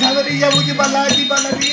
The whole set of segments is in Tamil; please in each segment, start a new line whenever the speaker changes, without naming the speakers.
Salariya muji baladi baladi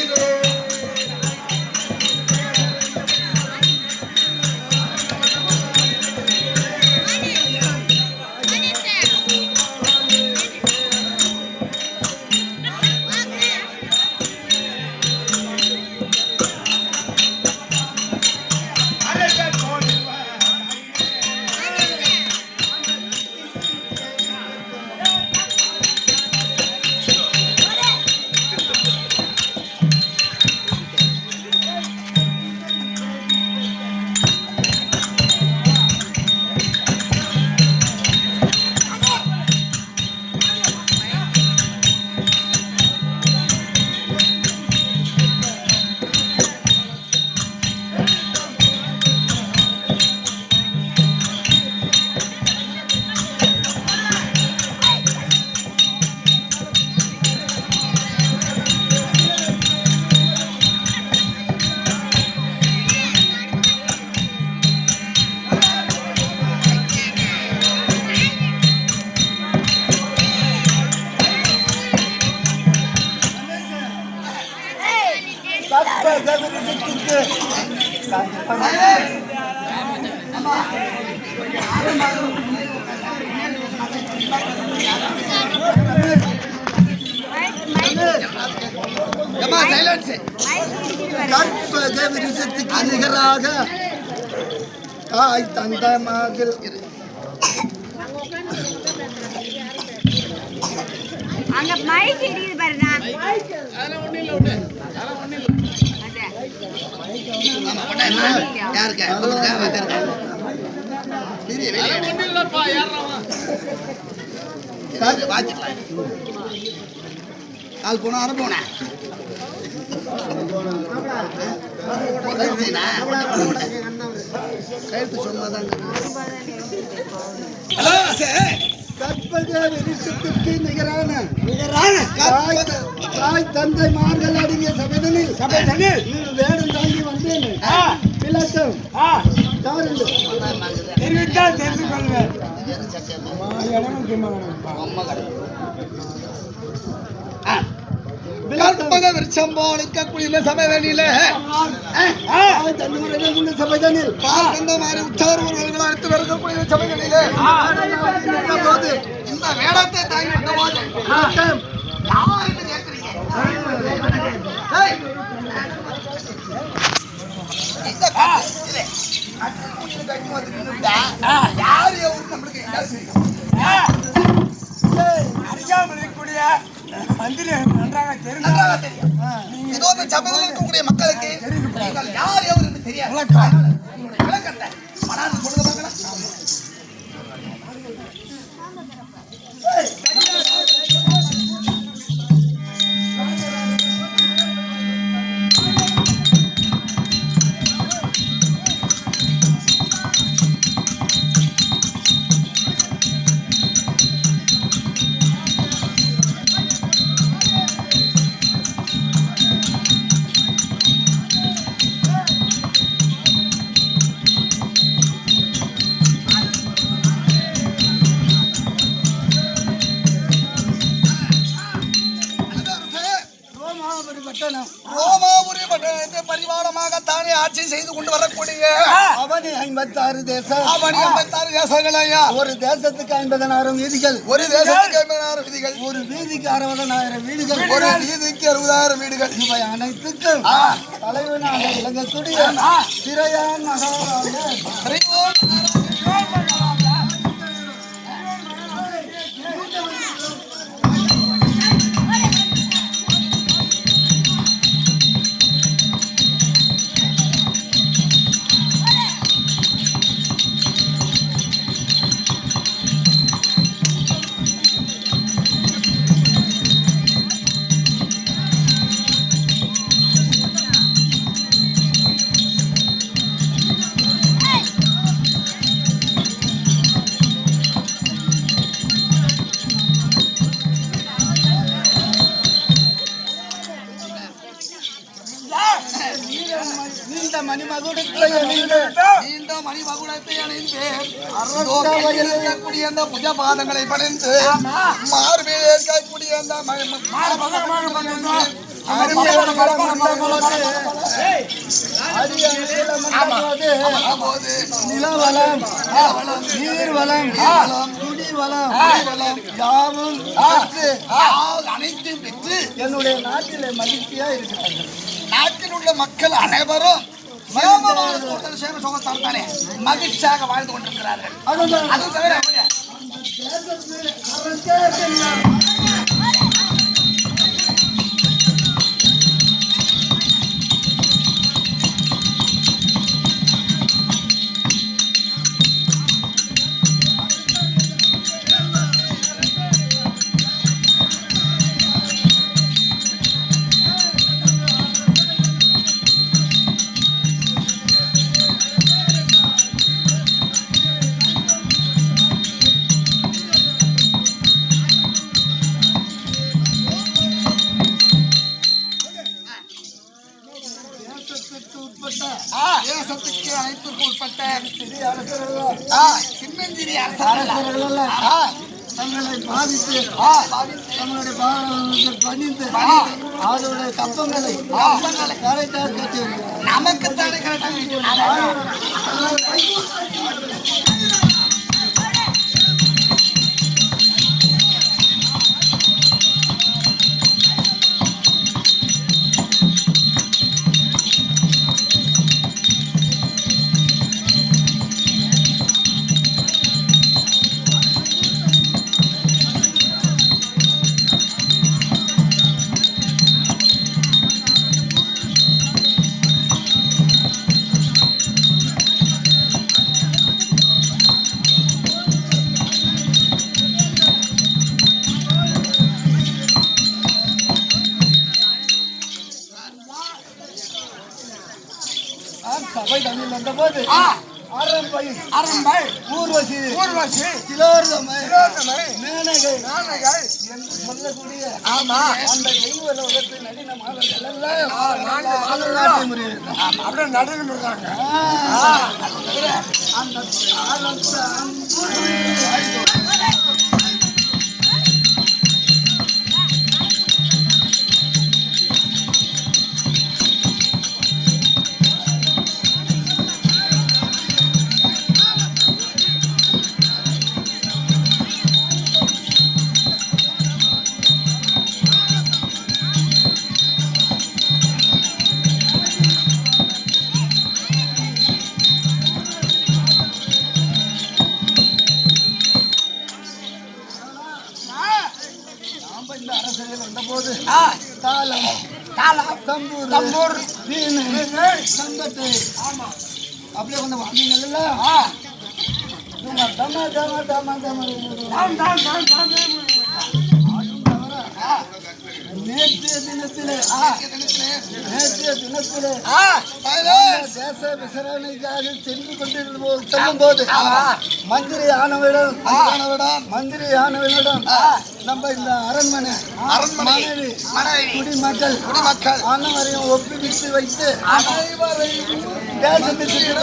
நிகராக தாய் தந்த மகள்
அங்க மைக் இடிக்குது பாருங்க.
அதெல்லாம் ஒண்ணு இல்ல ஒண்ணு. அதெல்லாம் ஒண்ணு இல்ல.
யாருக்கு அவருக்கு வந்திருக்க. சரி வெளிய
ஒண்ணு இல்லப்பா யாரறவா.
சார் வாச்சிடலாம். கால் போனா அரை போனா. கைத்து சொன்னதான். ஹலோ சார் கற்பக விருஷத்திற்கு நிகரான தாய் தந்தை மார்கள் அடங்கிய சபைதனில் வேடம் தாங்கி வந்தேன். விளக்கம் தெரிவித்தால் தெரிந்து கொள்வேன். கற்பக விருட்சம் போல் இருக்கக்கூடிய சபைதனில் சபைதனில் இந்த மாதிரி உற்சாகர்கள் அடுத்து வரக்கூடிய சபைகளிலே போது இந்த வேடத்தை தாங்கி வந்த போது யாருக்கு கேட்கிறீங்க? யாரு நம்மளுக்கு என்ன செய்யும்? அறியாமல் இருக்கக்கூடிய மந்திரி நன்றாக தெரியும். இதோ சபையில் இருக்கக்கூடிய மக்களுக்கு யார் எவர் என்று தெரியாது. விளக்கத்தை மனாது கொடுக்க பார்க்கலாம். ரோமாபுரி பட்டணத்தை பரிவாரமாக தானே ஆட்சி செய்து கொண்டு வரக்கூடிய அவனி 56 தேசம். அவனி 56 தேசங்களையா ஒரு தேசத்துக்கு 50,000 வீதிகள். ஒரு தேசத்துக்கு 50,000 வீதிகள். ஒரு வீதிக்கு 60,000 வீடுகள். ஒரு வீதிக்கு 60,000 வீடுகள். இவை அனைத்துக்கும் தலைவனாக விளங்கக்கூடிய திரையான் மகாராஜா நீண்ட மணிமகுடத்தை அணிந்து இருக்கக்கூடிய அந்த புஜ பாதங்களை படைந்து மார்பில் இருக்கக்கூடிய அந்த நிலவளம் நீர்வளம் குடிவளம் யாவும் அனைத்தும் பெற்று என்னுடைய நாட்டிலே மகிழ்ச்சியா இருக்கிறார்கள். நாட்டில் உள்ள மக்கள் அனைவரும் தானே மகிழ்ச்சியாக வாழ்ந்து கொண்டிருக்கிறார்கள். அது தவிர தேசத்துக்கு அனைத்திற்கும் உட்பட்ட சின்னஞ்சிறிய அரசர்கள் தங்களை பாதித்து தங்களுடைய பணிந்து அவருடைய கப்பங்களை கரெக்டாக கட்டி நமக்கு தானே கரெக்டாக சபை தமிழ் வந்தபோது அரம்பை ஊர்வசி திலோர்தமை மேனகை என்று சொல்லக்கூடிய அந்த தெய்வ லோகத்தை நடின மாதர்கள் எல்லாம் அப்படியே நடனம் இருக்காங்க. அந்த வந்தபோது தாளம் தம்பூர் வீணு சங்கட்டு அப்படியே கொஞ்சம் வாங்கினீங்கல்ல நேற்றைய தினத்திலே தேச விசாரணைக்காக சென்று செல்லும் போது மந்திரி ஆனவிடம் நம்ம இந்த அரண்மனை குடிமக்கள் அனைவரையும் ஒப்புவித்து வைத்து தேசத்தை சுற்றி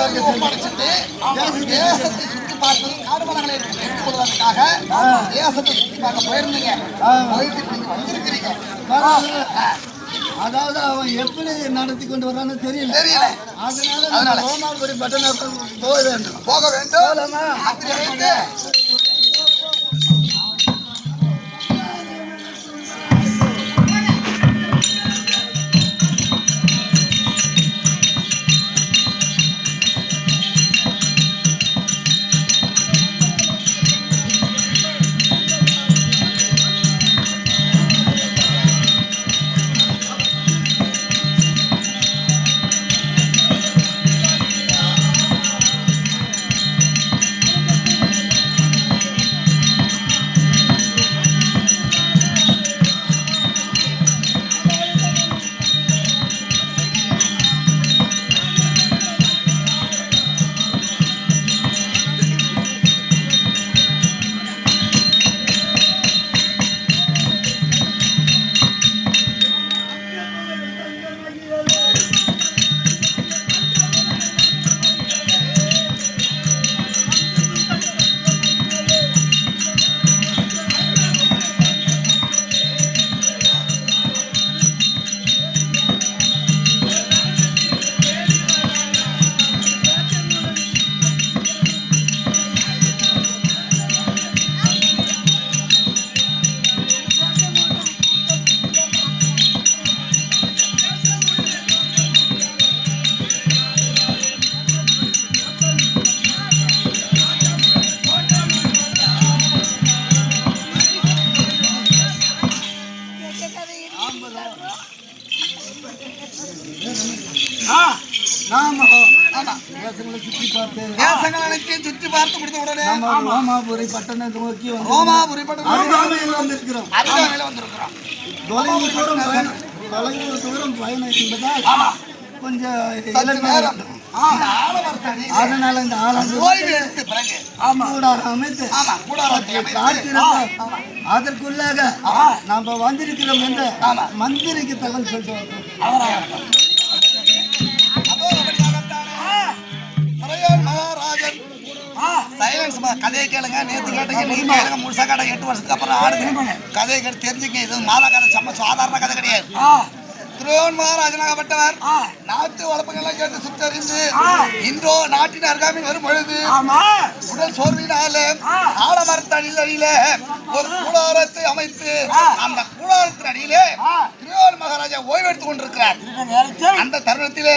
பார்ப்பது காடுமலங்களை எடுத்துக்கொள்வதற்காக தேசத்தை சுற்றி பார்க்க போயிருந்தீங்க. அதாவது அவன் எப்படி நடத்தி கொண்டு வரான்னு தெரியல. அதனால ரோமாபுரி பட்டணத்தில் போக வேண்டும். நாம
ஆமா.
தேசங்களை சுற்றி பார்த்து
தேசங்கள் அனைத்தையும் சுற்றி பார்த்து முடித்த உடனே
நம்ம ரோமாபுரி பட்டணத்தை நோக்கி வந்து
ரோமாபுரி பட்டணம்
அருகாமையில் வந்திருக்கிறோம்.
அருகாமையில வந்திருக்கிறோம்.
தொலைவு தூரம் பயணம் என்பதால் கொஞ்சம்
சற்று
இளமை
நேரம்
வேண்டும்.
இந்த ஆலமரத்தடி
அதனால இந்த ஆளாந்து
ஓய்வு எடுத்து பிறகு
கூடாரம் அமைத்து
ஆமா கூடாரத்தை அமைத்து
காத்திருக்க அதற்குள்ளாக நாம வந்திருக்கிறோம் என்று மந்திரிக்கு தகவல் சொல்லிட்டு வந்தோம்.
அதோ அப்படியாகத்தானே மலையான் மகாராஜன் சைலன்ஸ் கதையை கேளுங்க. நேற்று கேட்டுங்க, நீங்க கேளுங்க. முழுசா கடை 8 வருஷத்துக்கு அப்புறம் ஆடுங்க. கதையை கேட்டு தெரிஞ்சுங்க. இது மாதா கதை சாதாரண கதை கிடையாது. துரோன் மகாராஜனாகப்பட்டவர் நாட்டு வளர்ப்புகளை கேட்டு சுற்றறிந்து இன்றோ நாட்டின் அருகாமையில் வரும் பொழுது உடல் சோர்வினால ஆலமரத்தடியில் அடியில ஒரு கூடாரத்தை அமைத்து அந்த கூடாரத்தின் அடியிலே துரோன் மகாராஜா ஓய்வு எடுத்துக் கொண்டிருக்கிறார். அந்த தருணத்திலே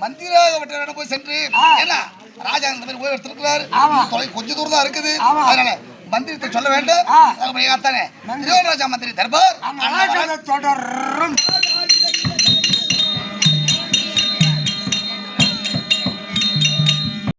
மந்திரியாகப்பட்டவரிடம் போய் சென்று ஏன்னா ராஜா இந்த மாதிரி ஓய்வு எடுத்திருக்கிறார், கொஞ்ச தூரம் தான் இருக்குது, அதனால மந்திரத்தை சொல்ல வேண்டும். தானே ராஜா மந்திரி தர்பார் தொடரும்.